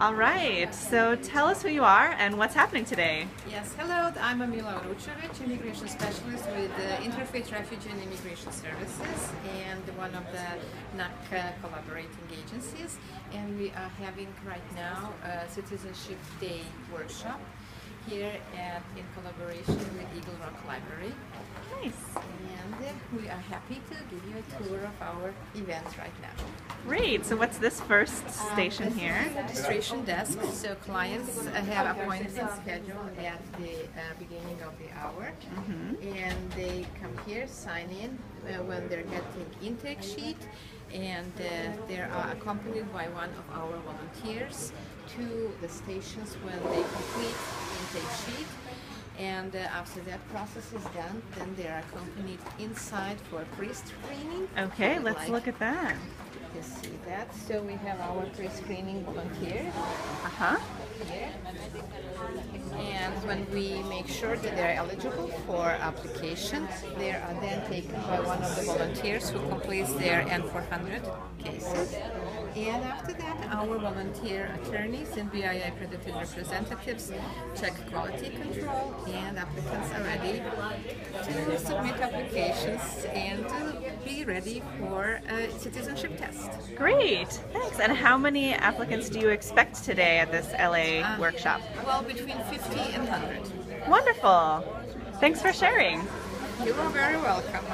All right, so tell us who you are and what's happening today. Yes, hello, I'm Amila Orucevic, immigration specialist with the Interfaith Refugee Immigration Services and one of the NAC collaborating agencies. And we are having right now a Citizenship Day workshop here in collaboration with Eagle Rock Library. Nice. And we are happy to give you a tour of our event right now. Great. So what's this first station This here? is the registration desk, so clients have appointments scheduled at the beginning of the hour, and they come here, sign in when they're getting intake sheet, and they are accompanied by one of our volunteers to the stations when they complete intake sheet. And after that process is done, then they are accompanied inside for pre-screening. Okay, let's look at that. You see that? So we have our pre-screening volunteers here. And when we make sure that they're eligible for applications, they are then taken by one of the volunteers who completes their N400 cases. And after that, our volunteer attorneys and BII accredited representatives check quality control, and applicants are ready to submit applications and to be ready for a citizenship test. Great, thanks. And how many applicants do you expect today at this LA workshop? Well, between 50 and 100. Wonderful. Thanks for sharing. You are very welcome.